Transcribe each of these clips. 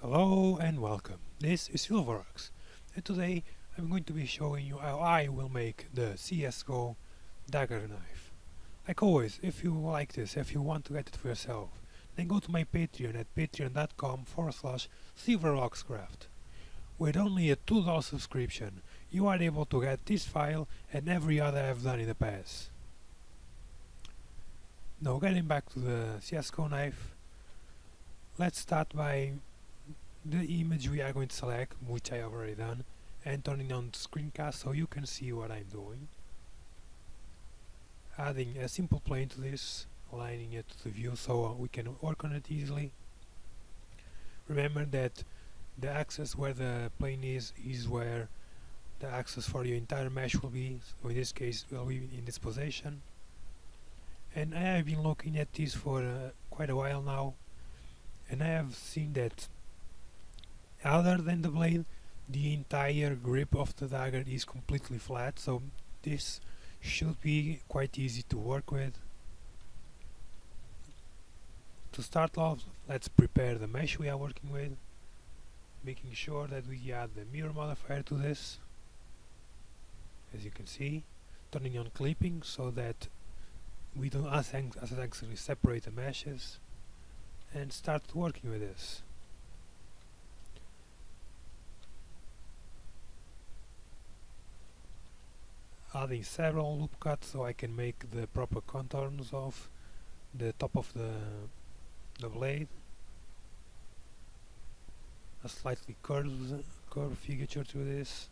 Hello and welcome. This is Silverworks, and today I'm going to be showing you how I will make the CSGO Dagger knife. Like always, if you like this, if you want to get it for yourself, then go to my Patreon at patreon.com/silverworkscraft. With only a $2 subscription, you are able to get this file and every other I've done in the past. Now getting back to the CSGO knife, let's start by the image we are going to select, which I have already done, and turning on the screencast so you can see what I'm doing. Adding a simple plane to this, aligning it to the view so we can work on it easily. Remember that the axis where the plane is where the axis for your entire mesh will be, so in this case it will be in this position. And I have been looking at this for quite a while now, and I have seen that other than the blade, the entire grip of the dagger is completely flat, so this should be quite easy to work with. To start off, let's prepare the mesh we are working with, making sure that we add the mirror modifier to this. As you can see, turning on clipping so that we don't accidentally separate the meshes, and start working with this. Adding several loop cuts so I can make the proper contours of the top of the blade. A slightly curved figure to this.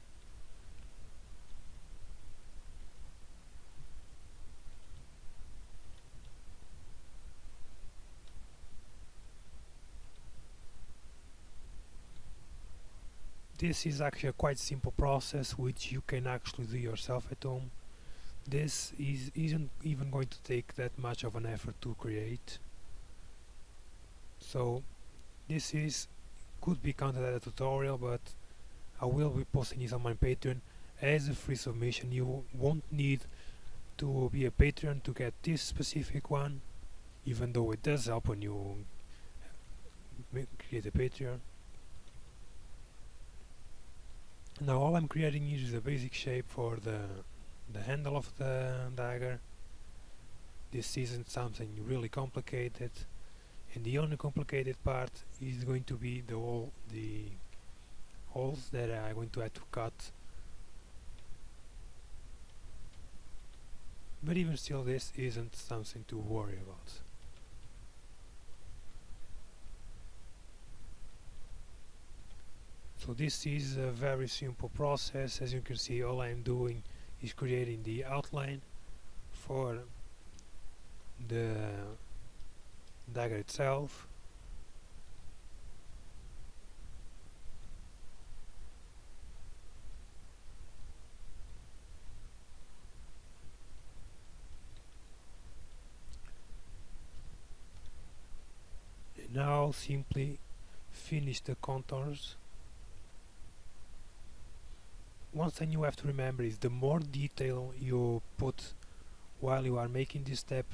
This is actually a quite simple process which you can actually do yourself at home. This isn't even going to take that much of an effort to create. So this could be counted as a tutorial, but I will be posting this on my Patreon as a free submission. You won't need to be a Patreon to get this specific one, even though it does help when you create a Patreon. Now all I'm creating here is a basic shape for the handle of the dagger. This isn't something really complicated, and the only complicated part is going to be the holes that I'm going to have to cut. But even still, this isn't something to worry about. So this is a very simple process. As you can see, all I'm doing is creating the outline for the dagger itself. And now simply finish the contours. One thing you have to remember is the more detail you put while you are making this step,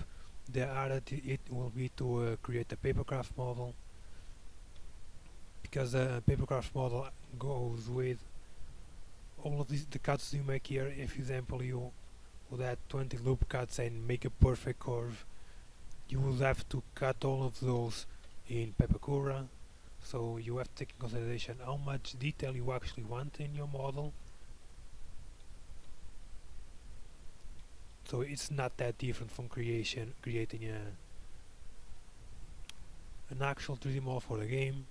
the harder it will be to create a papercraft model, because the papercraft model goes with all of the cuts you make here. If, for example, you would add 20 loop cuts and make a perfect curve, you would have to cut all of those in Pepakura, so you have to take in consideration how much detail you actually want in your model. So it's not that different from creating an actual 3D model for the game.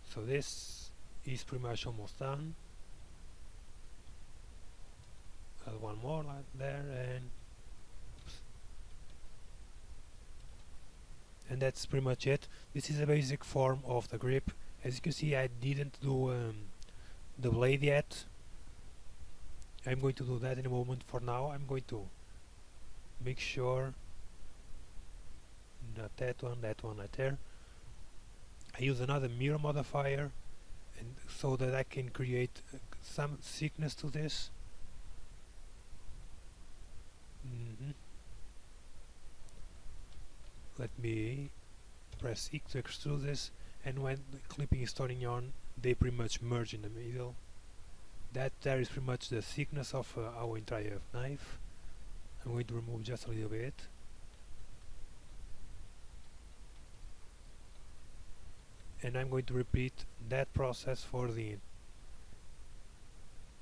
So this is pretty much almost done. Add one more like there, and that's pretty much it. This is a basic form of the grip. As you can see, I didn't do the blade yet. I'm going to do that in a moment. For now, I'm going to make sure not that one right there. I use another mirror modifier and so that I can create some thickness to this. Let me press E to extrude this, and when the clipping is turning on, they pretty much merge in the middle. That there is pretty much the thickness of our entire knife. I'm going to remove just a little bit. And I'm going to repeat that process for the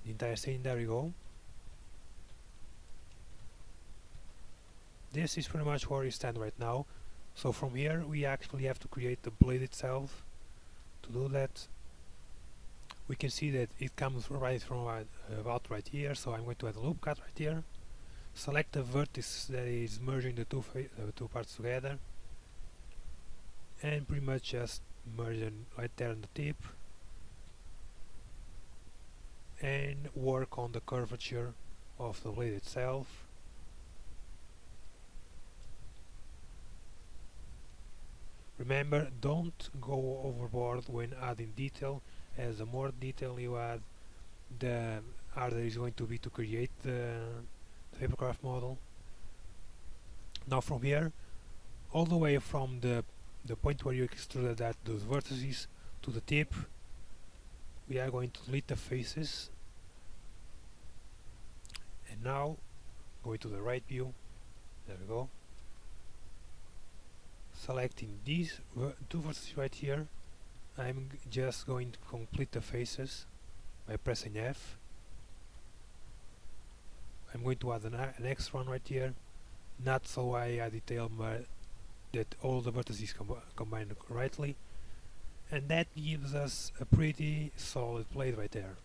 entire scene. There we go. This is pretty much where we stand right now. So from here we actually have to create the blade itself. To do that, we can see that it comes right from about right here, so I'm going to add a loop cut right here. Select the vertex that is merging the two parts together, and pretty much just merge them right there on the tip, and work on the curvature of the blade itself. Remember, don't go overboard when adding detail, as the more detail you add, the harder it is going to be to create the papercraft model. Now from here, all the way from the point where you extruded those vertices to the tip, we are going to delete the faces. And now, going to the right view, there we go. Selecting these two vertices right here, I'm just going to complete the faces by pressing F. I'm going to add an next one right here, not so I add detail, but that all the vertices combined rightly, and that gives us a pretty solid blade right there.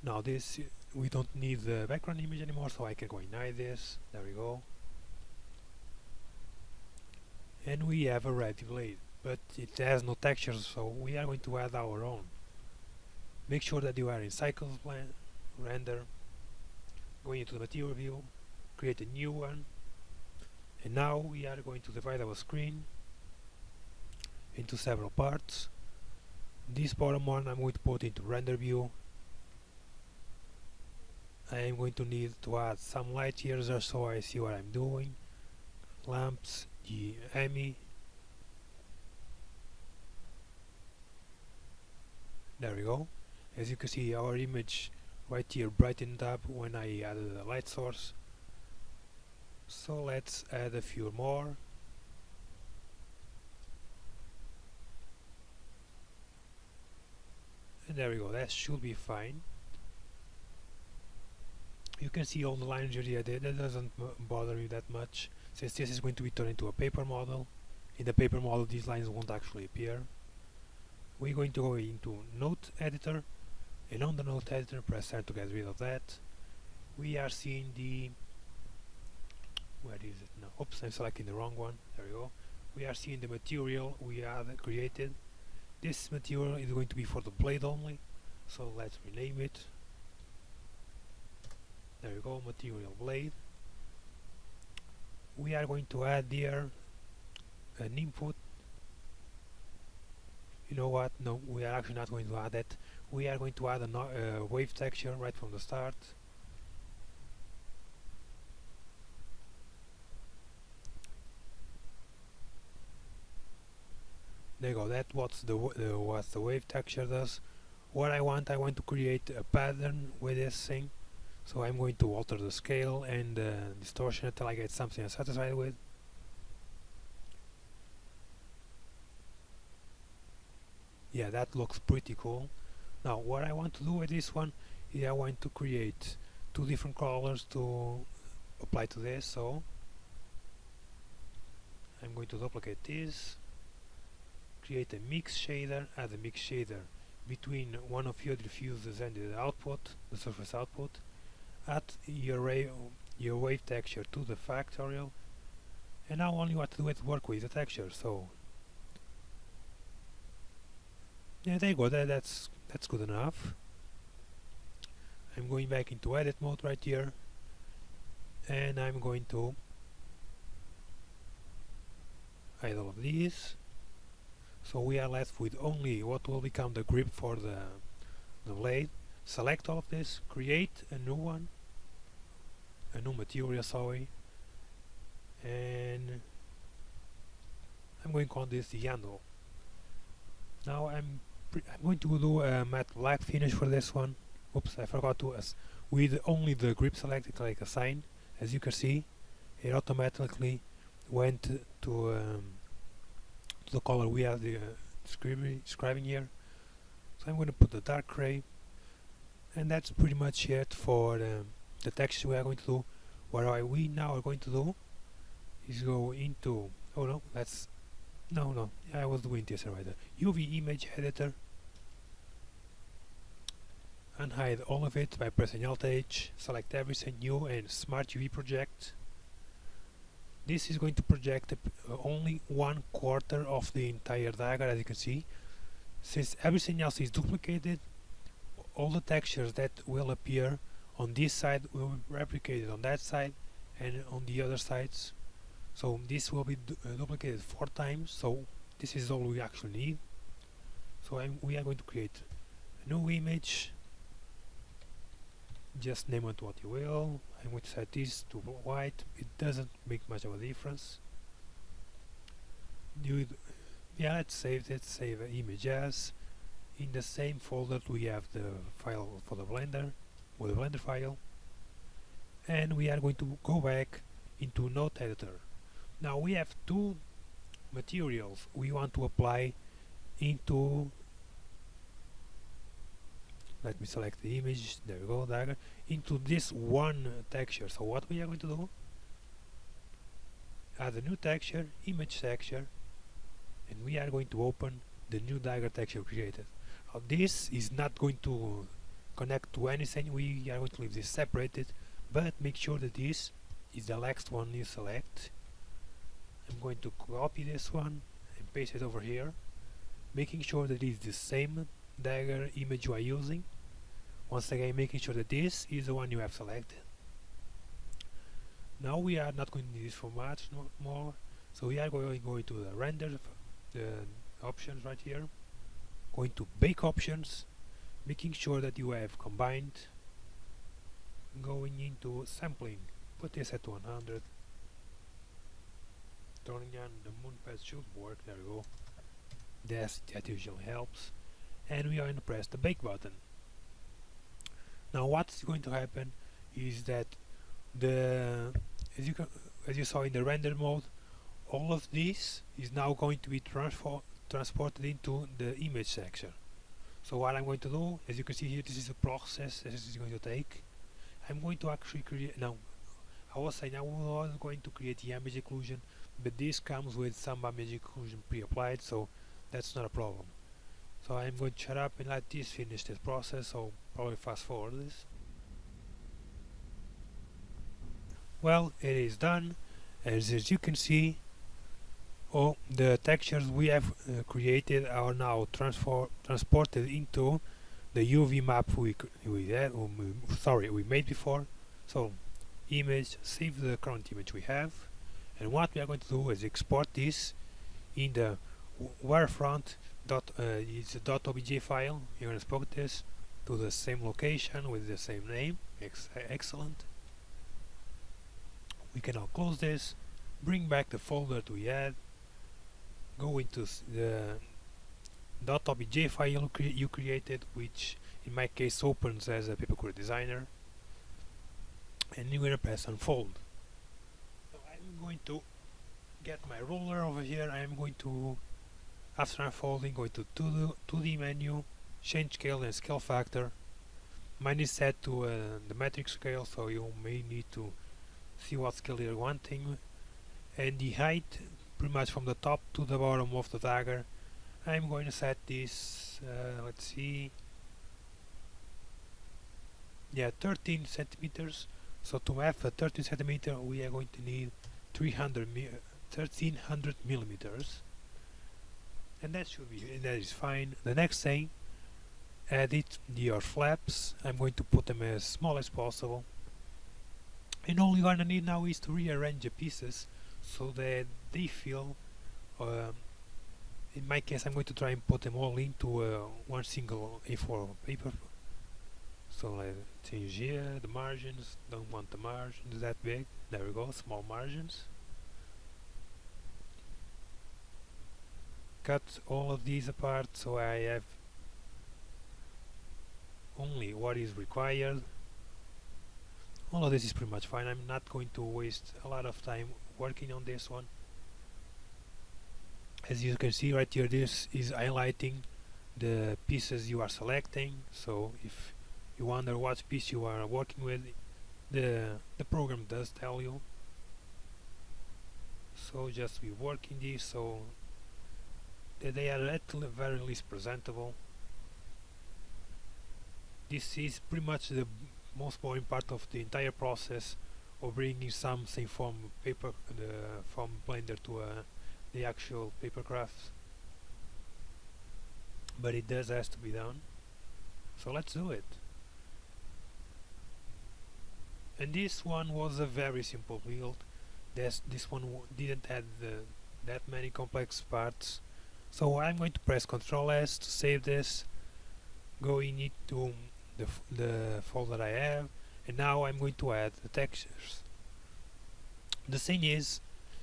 Now this, we don't need the background image anymore, so I can go and hide this. There we go. And we have a ready blade, but it has no textures, so we are going to add our own. Make sure that you are in Cycles Plan, Render, going into the Material View, create a new one, and now we are going to divide our screen into several parts. This bottom one I'm going to put into Render View. I am going to need to add some light here just so I see what I'm doing. Lamps, the EMI. There we go. As you can see, our image right here brightened up when I added a light source. So let's add a few more. And there we go, that should be fine. You can see all the lines here, that doesn't bother me that much, since this is going to be turned into a paper model. In the paper model these lines won't actually appear. We're going to go into Note Editor, and on the Note Editor press R to get rid of that. We are seeing the... where is it now? Oops, I'm selecting the wrong one. There we go. We are seeing the material we have created. This material is going to be for the blade only, so let's rename it. There we go, material blade. We are going to add here an input. You know what? No, we are actually not going to add that. We are going to add a wave texture right from the start. There you go. That's what the wave texture does. What I want to create a pattern with this thing. So I'm going to alter the scale and distortion until I get something I'm satisfied with. Yeah, that looks pretty cool. Now what I want to do with this one is I want to create two different colors to apply to this. So I'm going to duplicate this, create a mix shader, add a mix shader between one of your diffusers and the output, the surface output. Add your wave texture to the factorial, and now only what to do is work with the texture. So yeah, there you go. That's good enough. I'm going back into edit mode right here, and I'm going to hide all of these. So we are left with only what will become the grip for the blade. Select all of this, create a new one, a new material, sorry, and I'm going to call this the handle. Now I'm going to do a matte black finish for this one. Oops, I forgot to with only the grip selected, like a sign. As you can see, it automatically went to the color we are describing here. So I'm going to put the dark gray, and that's pretty much it for the texture we are going to do. What we now are going to do is go into, oh no, that's, no, I was doing this right there. UV image editor, unhide all of it by pressing Alt H, select everything new and Smart UV project. This is going to project only 1/4 of the entire dagger, as you can see. Since everything else is duplicated, all the textures that will appear on this side will be replicated on that side and on the other sides. So this will be duplicated 4 times, so this is all we actually need. So we are going to create a new image. Just name it what you will. I'm going to set this to white. It doesn't make much of a difference. Yeah, let's save it. Save image as. In the same folder we have the file for the Blender, with the Blender file, and we are going to go back into Note Editor. Now we have 2 materials we want to apply into. Let me select the image, there we go, Dagger, into this one texture. So what we are going to do, add a new texture, image texture, and we are going to open the new Dagger texture created. Now this is not going to connect to anything, we are going to leave this separated, but make sure that this is the last one you select. I'm going to copy this one and paste it over here, making sure that it is the same Dagger image you are using. Once again, making sure that this is the one you have selected. Now we are not going to need this for much more, so we are going to the render, the options right here, going to bake options, making sure that you have combined, going into sampling, put this at 100, turning on the moon path should work, there we go, that usually helps, and we are going to press the bake button. Now what's going to happen is that as you saw in the render mode, all of this is now going to be transported into the image section. So what I'm going to do, as you can see here, this is a process this is going to take. I'm going to actually create, now I was saying I was going to create the image occlusion, but this comes with some image occlusion pre-applied, so that's not a problem. So I'm going to shut up and let this finish this process, so probably fast forward this. Well, it is done. As you can see, all the textures we have created are now transported into the UV map we made before. So image, save the current image we have, and what we are going to do is export this in the wirefront it's a .obj file. You're going to export this to the same location with the same name. Excellent. We can now close this, bring back the folder that we had, go into the .obj file you created, which in my case opens as a Pepakura Designer, and you're going to press unfold. So I'm going to get my ruler over here. I'm going to, after unfolding, go to 2D menu, change scale and scale factor. Mine is set to the metric scale, so you may need to see what scale you're wanting. And the height, pretty much from the top to the bottom of the dagger, I'm going to set this, let's see, yeah, 13 centimeters. So to have a 13 centimeter, we are going to need 1300 millimeters. And that is fine. The next thing, edit your flaps. I'm going to put them as small as possible, and all you're gonna need now is to rearrange the pieces so that they feel in my case I'm going to try and put them all into one single A4 paper. So let's change here the margins, don't want the margins that big, there we go, small margins. Cut all of these apart so I have only what is required. All of this is pretty much fine. I'm not going to waste a lot of time working on this one. As you can see right here, this is highlighting the pieces you are selecting, so if you wonder what piece you are working with, the program does tell you. So just be working these so that they are at the very least presentable. This is pretty much the most boring part of the entire process of bringing something from from Blender to the actual Papercraft, but it does has to be done, so let's do it. And this one was a very simple build. This one didn't have that many complex parts, so I'm going to press Ctrl S to save this, go into the folder I have, and now I'm going to add the textures. The thing is,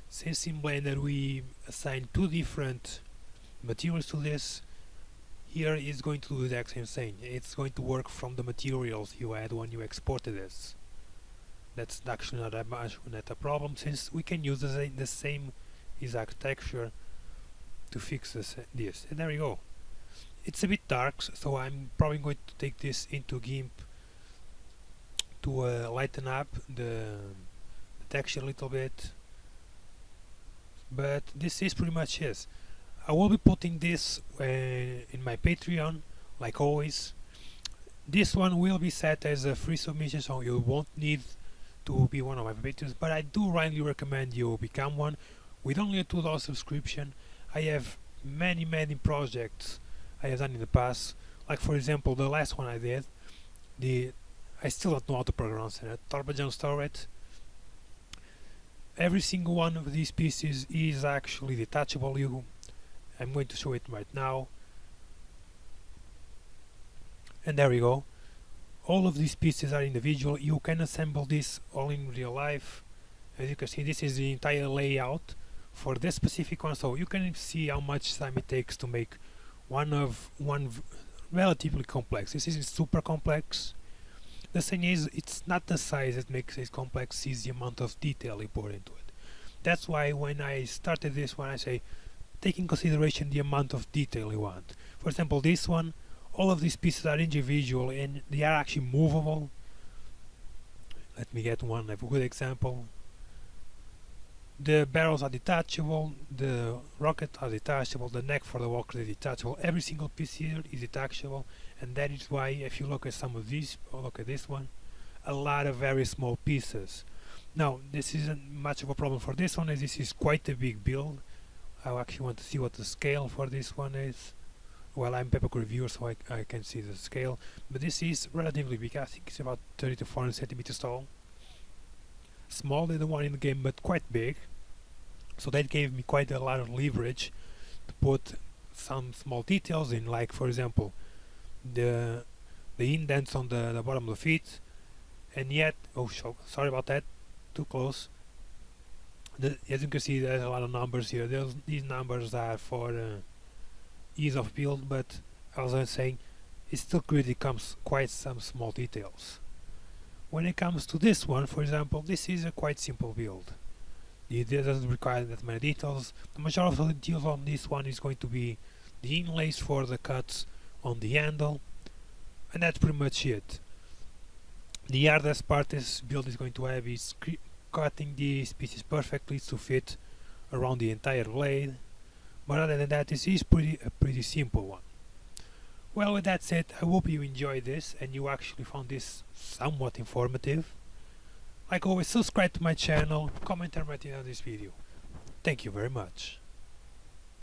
since in Blender we assign two different materials to this, here it's going to do the exact same thing. It's going to work from the materials you had when you exported this. That's actually not a problem, since we can use the same exact texture to fix this. And there we go. It's a bit dark, so I'm probably going to take this into GIMP to lighten up the texture a little bit. But this is pretty much it. I will be putting this in my Patreon, like always. This one will be set as a free submission, so you won't need to be one of my patrons, but I do highly recommend you become one. With only a $2 subscription, I have many projects I have done in the past. Like for example, the last one I did, I still don't know how to pronounce it, Torbajão Storet. Every single one of these pieces is actually detachable. I'm going to show it right now. And there we go. All of these pieces are individual. You can assemble this all in real life. As you can see, this is the entire layout for this specific one, so you can see how much time it takes to make one relatively complex. This isn't super complex. The thing is, it's not the size that makes it complex, it's the amount of detail you pour into it. That's why when I started this one, I say take in consideration the amount of detail you want. For example, this one, all of these pieces are individual and they are actually movable. Let me get a good example. The barrels are detachable, the rockets are detachable, the neck for the walker is detachable. Every single piece here is detachable, and that is why if you look at some of these, look at this one, a lot of very small pieces. Now this isn't much of a problem for this one, as this is quite a big build. I actually want to see what the scale for this one is. Well, I'm Pepakura Viewer, so I can see the scale, but this is relatively big. I think it's about 30 to 40 centimeters tall. Smaller than the one in the game, but quite big. So that gave me quite a lot of leverage to put some small details in, like for example the indents on the bottom of the feet. And yet, sorry about that, too close. As you can see, there's a lot of numbers here. These numbers are for ease of build, but as I was saying, it still really comes quite some small details. When it comes to this one, for example, this is a quite simple build. It doesn't require that many details. The majority of the details on this one is going to be the inlays for the cuts on the handle, and that's pretty much it. The hardest part this build is going to have is cutting these pieces perfectly to fit around the entire blade, but other than that, this is a pretty simple one. Well, with that said, I hope you enjoyed this and you actually found this somewhat informative. Like always, subscribe to my channel, comment and write in on this video. Thank you very much.